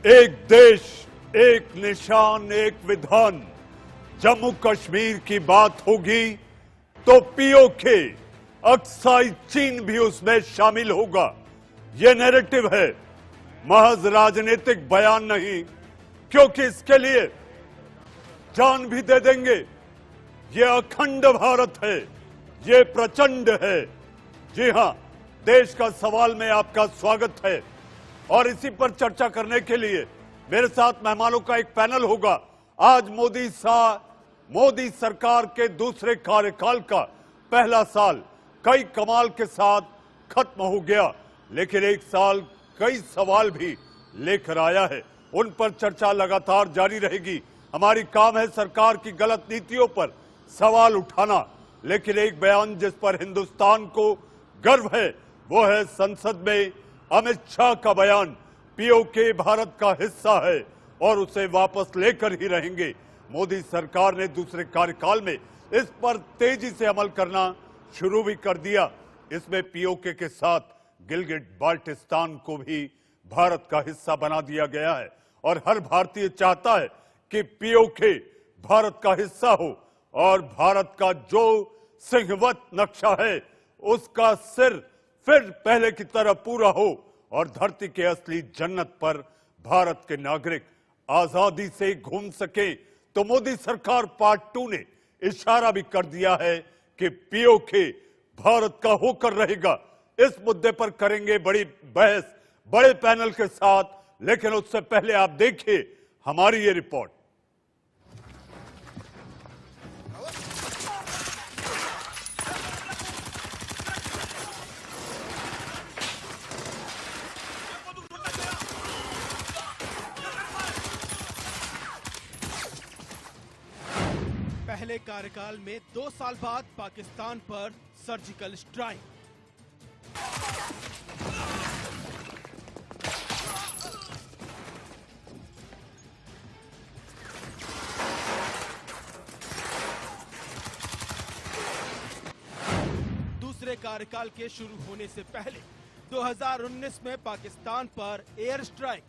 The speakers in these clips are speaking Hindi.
एक देश, एक निशान, एक विधान। जम्मू कश्मीर की बात होगी तो पीओके, अक्साई चीन भी उसमें शामिल होगा। यह नैरेटिव है, महज राजनीतिक बयान नहीं, क्योंकि इसके लिए जान भी दे देंगे। यह अखंड भारत है, यह प्रचंड है। जी हां, देश का सवाल में आपका स्वागत है और इसी पर चर्चा करने के लिए मेरे साथ मेहमानों का एक पैनल होगा। आज मोदी सरकार के दूसरे कार्यकाल का पहला साल कई कमाल के साथ खत्म हो गया, लेकिन एक साल कई सवाल भी लेकर आया है। उन पर चर्चा लगातार जारी रहेगी। हमारी काम है सरकार की गलत नीतियों पर सवाल उठाना, लेकिन एक बयान जिस पर हिंदुस्तान को गर्व है वो है संसद में अमित शाह का बयान। पीओके भारत का हिस्सा है और उसे वापस लेकर ही रहेंगे। मोदी सरकार ने दूसरे कार्यकाल में इस पर तेजी से अमल करना शुरू भी कर दिया। इसमें पीओके के साथ गिलगिट बाल्टिस्तान को भी भारत का हिस्सा बना दिया गया है और हर भारतीय चाहता है कि पीओके भारत का हिस्सा हो और भारत का जो सिंहवत नक्शा है उसका सिर फिर पहले की तरह पूरा हो और धरती के असली जन्नत पर भारत के नागरिक आजादी से घूम सके। तो मोदी सरकार पार्ट 2 ने इशारा भी कर दिया है कि पीओके भारत का होकर रहेगा। इस मुद्दे पर करेंगे बड़ी बहस बड़े पैनल के साथ, लेकिन उससे पहले आप देखिए हमारी ये रिपोर्ट। पहले कार्यकाल में 2 साल बाद पाकिस्तान पर सर्जिकल स्ट्राइक। दूसरे कार्यकाल के शुरू होने से पहले 2019 में पाकिस्तान पर एयर स्ट्राइक।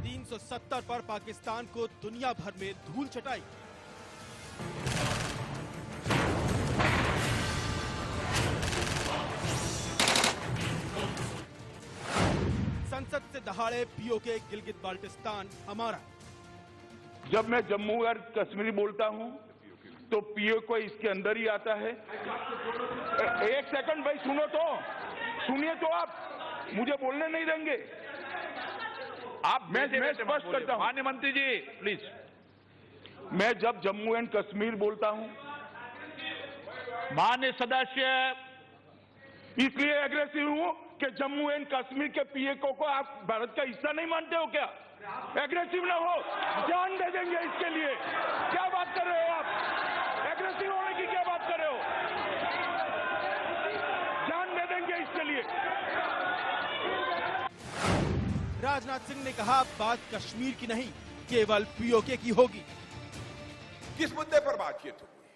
$370 पर पाकिस्तान को दुनिया भर में धूल चटाई। संसद से दहाड़े पीओके गिलगित बाल्टिस्तान हमारा। जब मैं जम्मू और कश्मीर बोलता हूं तो पीओके इसके अंदर ही आता है। एक सेकंड भाई, सुनिए तो आप मुझे बोलने नहीं देंगे। आप मैं स्पष्ट करता हूं। माननीय मंत्री जी प्लीज। मैं जब जम्मू एंड कश्मीर बोलता हूं, माननीय सदस्य, इसलिए एग्रेसिव हूं कि जम्मू एंड कश्मीर के पीओके को आप भारत का हिस्सा नहीं मानते हो क्या? एग्रेसिव ना हो, जान दे देंगे इसके लिए। क्या बात कर रहे हो आप? एग्रेसिव होने की क्या बात कर रहे हो? जान दे देंगे इसके लिए। राजनाथ सिंह ने कहा बात कश्मीर की नहीं, केवल पीओके की होगी। किस मुद्दे पर बातचीत होगी?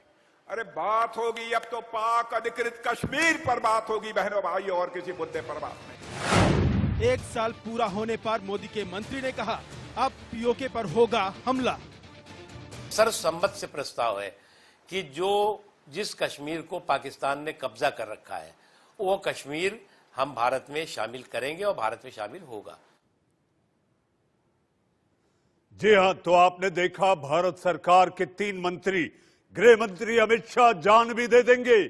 अरे बात होगी अब तो पाक अधिकृत कश्मीर पर बात होगी बहनों भाई, और किसी मुद्दे पर बात नहीं। 1 साल पूरा होने पर मोदी के मंत्री ने कहा अब पीओके पर होगा हमला। सर्वसम्मत से प्रस्ताव है कि जिस कश्मीर को पाकिस्तान ने कब्जा कर रखा है वो कश्मीर हम भारत में शामिल करेंगे और भारत में शामिल होगा। जी हां, तो आपने देखा भारत सरकार के 3 मंत्री, गृह मंत्री अमित शाह जान भी दे देंगे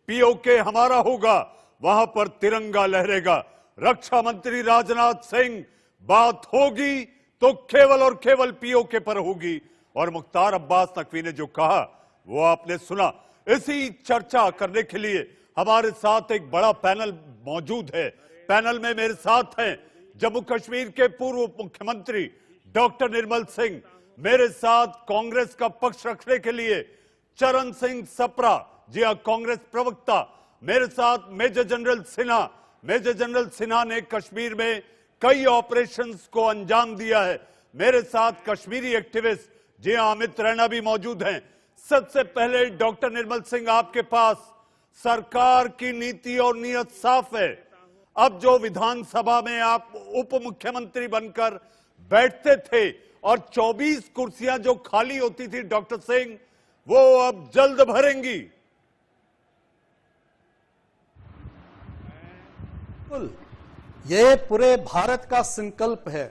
पीओके हमारा होगा, वहां पर तिरंगा लहरेगा। रक्षा मंत्री राजनाथ सिंह, बात होगी तो केवल और केवल पीओके पर होगी। और मुख्तार अब्बास नकवी ने जो कहा वो आपने सुना। इसी चर्चा करने के लिए हमारे साथ एक बड़ा पैनल मौजूद है। पैनल में मेरे साथ हैं जम्मू कश्मीर के पूर्व मुख्यमंत्री डॉक्टर निर्मल सिंह, मेरे साथ कांग्रेस का पक्ष रखने के लिए चरण सिंह सप्रा, जी हां कांग्रेस प्रवक्ता, मेरे साथ major general Sinha. Major general Sinha ने कश्मीर में कई ऑपरेशंस को अंजाम दिया है। मेरे साथ कश्मीरी एक्टिविस्ट जी हाँ, अमित रैना भी मौजूद हैं। सबसे पहले डॉक्टर निर्मल सिंह, आपके पास सरकार की नीति और नीयत साफ है। अब जो विधानसभा में आप उप मुख्यमंत्री बनकर बैठते थे और 24 कुर्सियां जो खाली होती थी डॉक्टर सिंह, वो अब जल्द भरेंगी। बिल्कुल, ये पूरे भारत का संकल्प है।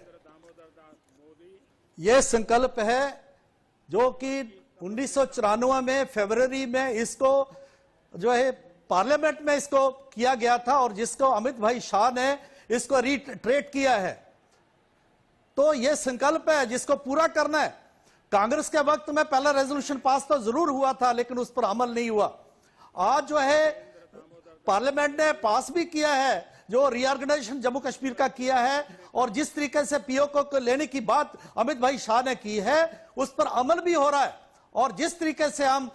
ये संकल्प है जो कि 1994 में फरवरी में इसको जो है पार्लियामेंट में इसको किया गया था और जिसको अमित भाई शाह ने इसको रिट्रेट किया है। तो ये संकल्प है जिसको पूरा करना है। कांग्रेस के वक्त में पहला रेजोल्यूशन पास तो जरूर हुआ था लेकिन उस पर अमल नहीं हुआ। आज जो है पार्लियामेंट ने पास भी किया है, जो रीऑर्गेनाइजेशन जम्मू कश्मीर का किया है और जिस तरीके से पीओ को लेने की बात अमित भाई शाह ने की है उस पर अमल भी हो रहा है। और जिस तरीके से हम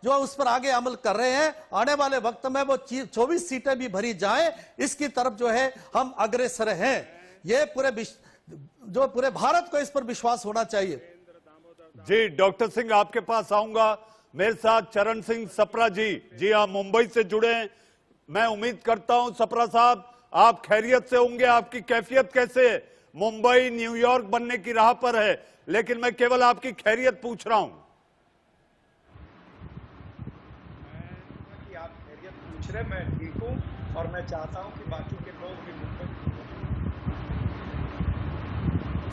जो उस पर आगे अमल कर रहे हैं, आने वाले वक्त में वो 24 सीटें भी भरी जाएं, इसकी तरफ जो है हम अग्रसर हैं। ये पूरे भारत को इस पर विश्वास होना चाहिए। जी डॉक्टर सिंह, आपके पास आऊंगा। मेरे साथ चरण सिंह सप्रा जी हाँ, मुंबई से जुड़े हैं। मैं उम्मीद करता हूं सप्रा साहब आप खैरियत से होंगे। आपकी कैफियत कैसे है? मुंबई न्यूयॉर्क बनने की राह पर है, लेकिन मैं केवल आपकी खैरियत पूछ रहा हूं। कि आप खैरियत पूछ रहे, मैं ठीक हूं और मैं चाहता हूं कि बाकी के लोग भी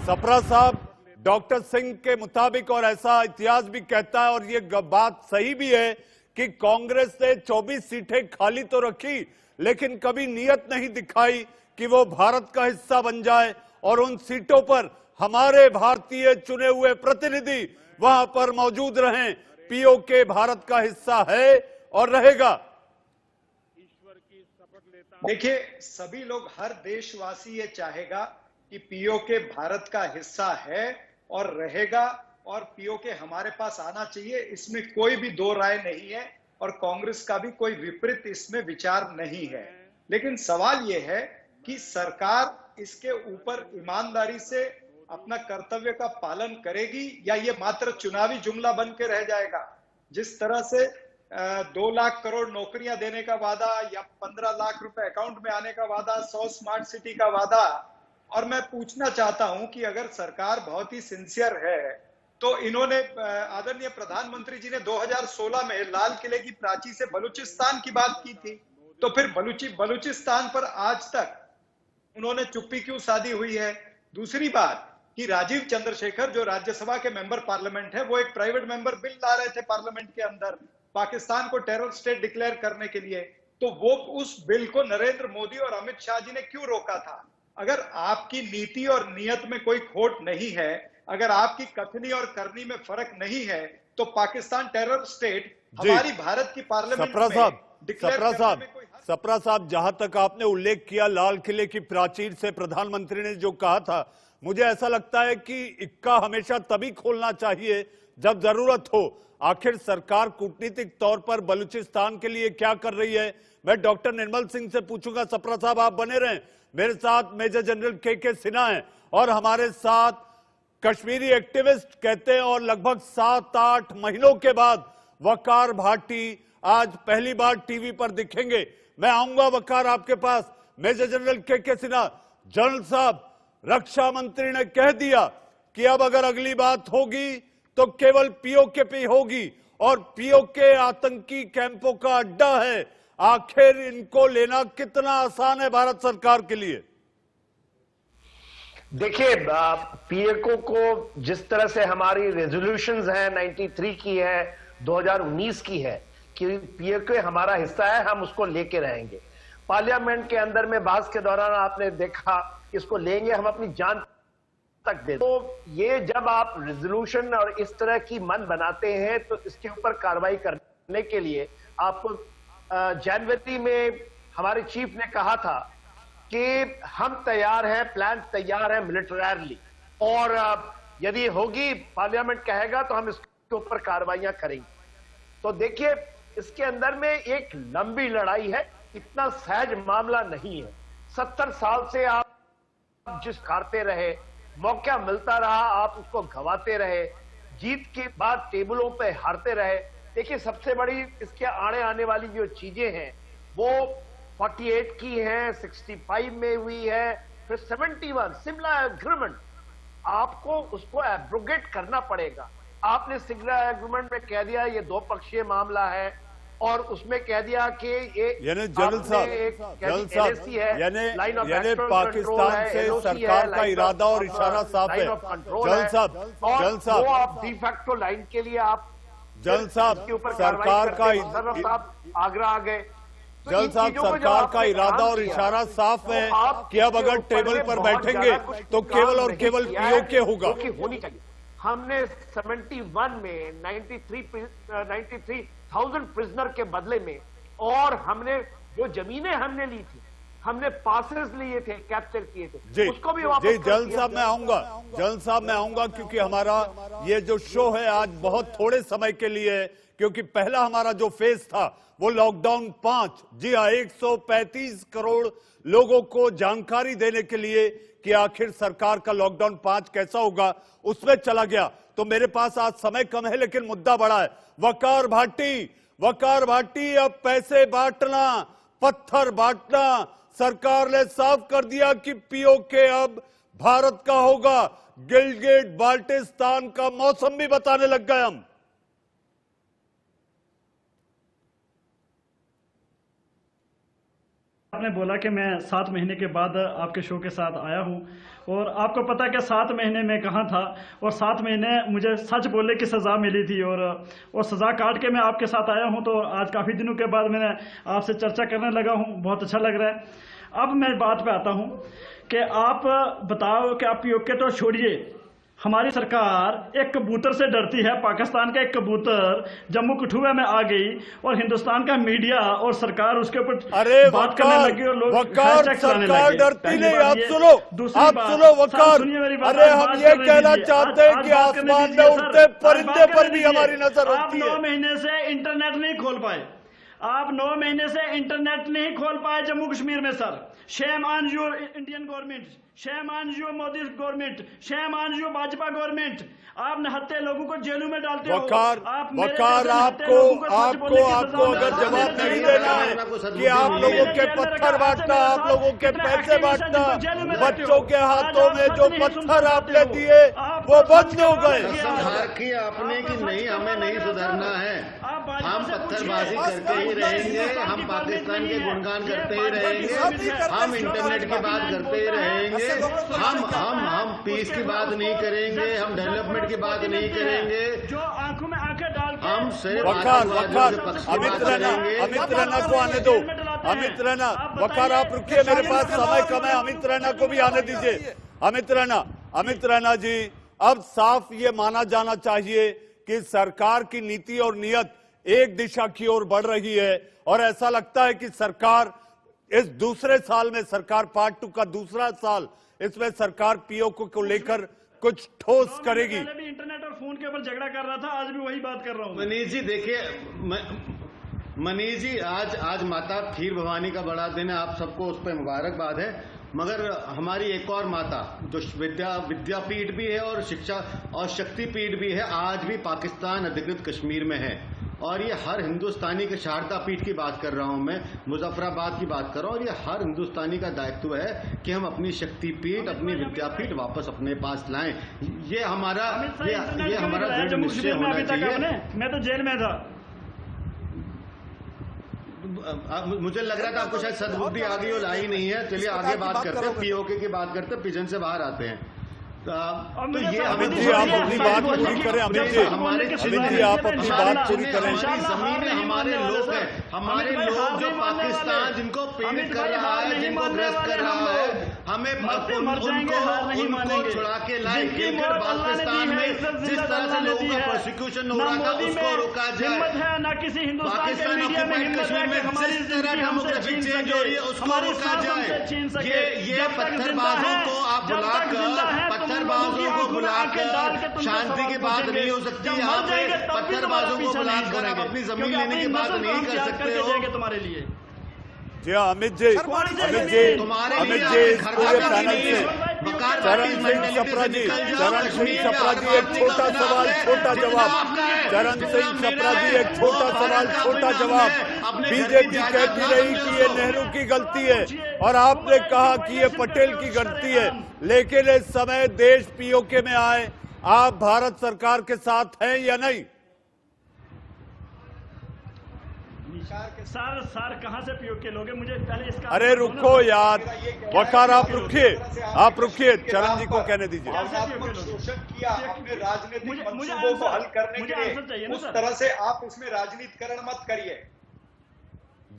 सप्रा साहब, डॉक्टर सिंह के मुताबिक, और ऐसा इतिहास भी कहता है और ये बात सही भी है कि कांग्रेस ने 24 सीटें खाली तो रखी लेकिन कभी नियत नहीं दिखाई कि वो भारत का हिस्सा बन जाए और उन सीटों पर हमारे भारतीय चुने हुए प्रतिनिधि वहां पर मौजूद रहें। पीओके भारत का हिस्सा है और रहेगा। देखिए, सभी लोग, हर देशवासी ये चाहेगा कि पीओके भारत का हिस्सा है और रहेगा और पीओके हमारे पास आना चाहिए, इसमें कोई भी दो राय नहीं है और कांग्रेस का भी कोई विपरीत इसमें विचार नहीं है। लेकिन सवाल यह है कि सरकार इसके ऊपर ईमानदारी से अपना कर्तव्य का पालन करेगी या ये मात्र चुनावी जुमला बन के रह जाएगा। जिस तरह से 2 लाख करोड़ नौकरियां देने का वादा या 15 लाख रुपए अकाउंट में आने का वादा, 100 स्मार्ट सिटी का वादा, और मैं पूछना चाहता हूं कि अगर सरकार बहुत ही सिंसियर है तो इन्होंने, आदरणीय प्रधानमंत्री जी ने 2016 में लाल किले की प्राची से बलूचिस्तान की बात की थी, तो फिर बलूचिस्तान पर आज तक उन्होंने चुप्पी क्यों साधी हुई है? दूसरी बात कि राजीव चंद्रशेखर जो राज्यसभा के मेंबर पार्लियामेंट है, वो एक प्राइवेट मेंबर बिल ला रहे थे पार्लियामेंट के अंदर पाकिस्तान को टेरर स्टेट डिक्लेयर करने के लिए, तो वो उस बिल को नरेंद्र मोदी और अमित शाह जी ने क्यों रोका था? अगर आपकी नीति और नियत में कोई खोट नहीं है, अगर आपकी कथनी और करनी में फर्क नहीं है, तो पाकिस्तान टेरर स्टेट हमारी भारत की पार्लियामेंट में डिक्लेयर करने में कोई सप्रा साहब, जहां तक आपने उल्लेख किया लाल किले की प्राचीर से प्रधानमंत्री ने जो कहा था, मुझे ऐसा लगता है कि इक्का हमेशा तभी खोलना चाहिए जब जरूरत हो। आखिर सरकार कूटनीतिक तौर पर बलूचिस्तान के लिए क्या कर रही है? मैं डॉक्टर निर्मल सिंह से पूछूंगा। सप्रा साहब आप बने रहें। मेरे साथ मेजर जनरल के सिन्हा हैं और हमारे साथ कश्मीरी एक्टिविस्ट कहते हैं और लगभग 7-8 महीनों के बाद वकार भाटी आज पहली बार टीवी पर दिखेंगे। मैं आऊंगा वकार आपके पास। मेजर जनरल के सिन्हा, जनरल साहब, रक्षा मंत्री ने कह दिया कि अब अगर अगली बात होगी तो केवल पीओके पे होगी और पीओके आतंकी कैंपों का अड्डा है। आखिर इनको लेना कितना आसान है भारत सरकार के लिए? देखिए, पीओके को जिस तरह से हमारी रेजोल्यूशंस हैं, 93 की है, 2019 की है कि पीओके हमारा हिस्सा है, हम उसको लेके रहेंगे। पार्लियामेंट के अंदर में बहस के दौरान आपने देखा इसको लेंगे, हम अपनी जान तक दे। तो ये जब आप रेजोल्यूशन और इस तरह की मन बनाते हैं तो इसके ऊपर कार्रवाई करने के लिए आपको जनवरी में हमारे चीफ ने कहा था कि हम तैयार हैं, प्लान तैयार है मिलिटरीली, और यदि होगी पार्लियामेंट कहेगा तो हम इसके ऊपर कार्रवाइयां करेंगे। तो देखिए, इसके अंदर में एक लंबी लड़ाई है, इतना सहज मामला नहीं है। 70 साल से आप जिस हारते रहे, मौका मिलता रहा आप उसको गंवाते रहे। जीत के बाद टेबलों पे हारते रहे। देखिए सबसे बड़ी इसके आने वाली जो चीजें हैं वो 48 की है, 65 में हुई है, फिर 71 शिमला एग्रीमेंट, आपको उसको एब्रोगेट करना पड़ेगा। आपने शिमला एग्रीमेंट में कह दिया ये दो पक्षीय मामला है और उसमें कह दिया कि ये यानी जनरल साहब यानी पाकिस्तान से सरकार का इरादा और इशारा साफ है। जनरल साहब आप डिफैक्टो लाइन के लिए आप जनरल साहब सरकार का आगरा आ गए। जनरल साहब सरकार का इरादा और इशारा साफ है कि अब अगर टेबल पर बैठेंगे तो केवल और केवल पीओके होगा। होनी चाहिए। हमने 71 में 93,000 प्रिजनर के बदले में, और हमने जो जमीनें हमने ली थी, हमने पासेस लिए थे, कैप्चर किए थे, उसको भी वापस जी जल्द साहब मैं आऊंगा, जल्द साहब मैं आऊंगा, क्योंकि हमारा ये जो शो है आज बहुत थोड़े समय के लिए है, क्योंकि पहला हमारा जो फेज था वो लॉकडाउन 5, जी हाँ 135 करोड़ लोगों को जानकारी देने के लिए कि आखिर सरकार का लॉकडाउन 5 कैसा होगा, उसमें चला गया। तो मेरे पास आज समय कम है लेकिन मुद्दा बड़ा है। वकार भाटी अब पैसे बांटना, पत्थर बांटना, सरकार ने साफ कर दिया कि पीओके अब भारत का होगा। गिलगिट बाल्टिस्तान का मौसम भी बताने लग गए हम। आपने बोला कि मैं 7 महीने के बाद आपके शो के साथ आया हूं, और आपको पता है कि 7 महीने में कहाँ था, और 7 महीने मुझे सच बोलने की सज़ा मिली थी, और सज़ा काट के मैं आपके साथ आया हूं। तो आज काफ़ी दिनों के बाद मैंने आपसे चर्चा करने लगा हूं, बहुत अच्छा लग रहा है। अब मैं बात पे आता हूं कि आप बताओ कि आप पीओके तो छोड़िए, हमारी सरकार एक कबूतर से डरती है। पाकिस्तान का एक कबूतर जम्मू कठुआ में आ गई और हिंदुस्तान का मीडिया और सरकार उसके ऊपर बात करने लगी और लोग सरकार डरती नहीं। आप सुनो वकार, अरे हम ये कहना चाहते हैं कि आसमान में उड़ते परिंदे पर भी हमारी नजर होती है। 9 महीने से इंटरनेट नहीं खोल पाए, आप 9 महीने से इंटरनेट नहीं खोल पाए जम्मू कश्मीर में। Sir shame on you Indian government, shame on you Modi government, shame on you Bhajpa government. आप निहत्थे लोगों को जेलों में डालते हो। वकार आपको अगर जवाब नहीं देना है कि आप लोगों के पत्थर बांटना, आप लोगों के पैसे बांटना, बच्चों के हाथों में जो पत्थर आपने दिए वो बंद हो गए। की आपने कि नहीं, हमें नहीं सुधरना है, हम पत्थरबाजी करते ही रहेंगे, हम पाकिस्तान के गुणगान करते ही रहेंगे, हम इंटरनेट की बात करते ही रहेंगे, हम पीस की बात नहीं करेंगे, हम डेवलपमेंट की बात नहीं करेंगे, जो आंखों में आंखें डाल के हम सिर्फ अमित रैना को आने दो। अमित रैना, वकार आप रुकिए, मेरे पास समय कम है, अमित रैना को भी आने दीजिए। अमित रैना जी, अब साफ ये माना जाना चाहिए कि सरकार की नीति और नियत एक दिशा की ओर बढ़ रही है, और ऐसा लगता है कि सरकार इस दूसरे साल में, सरकार पार्ट 2 का दूसरा साल, इसमें सरकार पीओके को लेकर कुछ ठोस करेगी। पहले भी इंटरनेट और फोन के ऊपर झगड़ा कर रहा था, आज भी वही बात कर रहा हूँ। मनीष जी देखिए, मनीष जी आज माता खीर भवानी का बड़ा दिन है, आप सबको उस पर मुबारकबाद है। मगर हमारी एक और माता जो विद्यापीठ भी है और शिक्षा और शक्तिपीठ भी है, आज भी पाकिस्तान अधिकृत कश्मीर में है, और ये हर हिंदुस्तानी के शारदा पीठ की बात कर रहा हूं मैं, मुजफ्फराबाद की बात कर रहा हूं, और ये हर हिंदुस्तानी का दायित्व है कि हम अपनी शक्तिपीठ, अपनी विद्यापीठ वापस अपने पास लाएं। ये हमारा दृढ़ निश्चय होना चाहिए। मैं तो जेल में था। मुझे लग रहा था आपको शायद सद्बुद्धि आ गई हो, लाई नहीं है। चलिए आगे बात करते हैं, पीओके की बात करते हैं, पिजन से बाहर आते हैं। तो ये अमित जी आप अपनी बात पूरी करें। अमित जी आप अपनी बात पूरी करें। जमीनें हमारे लोग हैं, हमारे लोग जो पाकिस्तान जिनको पीड़ित कर रहा है, जिनको ग्रस्त कर रहा है, हमें उनको छुड़ा के लाए। गिलगिट बाल्टिस्तान में जिस तरह से लोगों का प्रोसिक्यूशन हो रहा था उसको रोका जाए। पाकिस्तान ऑक्युपाइड कश्मीर में जिस तरह डेमोक्रेसी चेंज हो रही है उसको रोका जाए। ये पत्थरबाजों को आप बुलाकर शांति की बात नहीं हो सकती। यहाँ पे पत्थरबाजों को बुलाकर आप अपनी जमीन लेने की बात नहीं कर सकते हो। तुम्हारे लिए जी हाँ अमित जी, पूरे पैनल से कार चरण सिंह सप्रा जी, चरण सिंह सप्रा जी, एक छोटा सवाल छोटा जवाब। चरण सिंह सप्रा जी, एक छोटा सवाल छोटा जवाब। बीजेपी कहती रही कि ये नेहरू की गलती है और आपने कहा कि ये पटेल की गलती है, लेकिन इस समय देश पीओके में आए, आप भारत सरकार के साथ हैं या नहीं? सर कहां से पीओके लोगे, मुझे पहले इसका अरे रुको यार, वकार आप रुकिए, चरण जी को कहने दीजिए। भावनात्मक शोषण किया अपने राजनीतिक मंसूबों को हल करने के लिए, उस तरह से आप इसमें राजनीतिकरण मत करिए।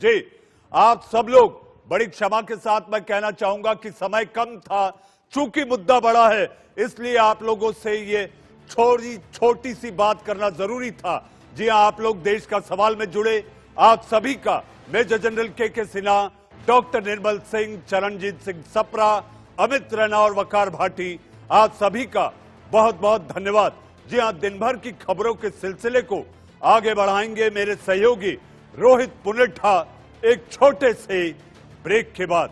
जी, आप सब लोग बड़ी क्षमा के साथ मैं कहना चाहूंगा कि समय कम था, चूंकि मुद्दा बड़ा है, इसलिए आप लोगों से ये छोटी सी बात करना जरूरी था। जी हाँ, आप लोग देश का सवाल में जुड़े, आप सभी का मेजर जनरल के सिन्हा, डॉक्टर निर्मल सिंह, चरणजीत सिंह सप्रा, अमित रैना और वकार भाटी, आप सभी का बहुत बहुत धन्यवाद। जी हाँ, दिन भर की खबरों के सिलसिले को आगे बढ़ाएंगे मेरे सहयोगी रोहित पुनेठा एक छोटे से ब्रेक के बाद।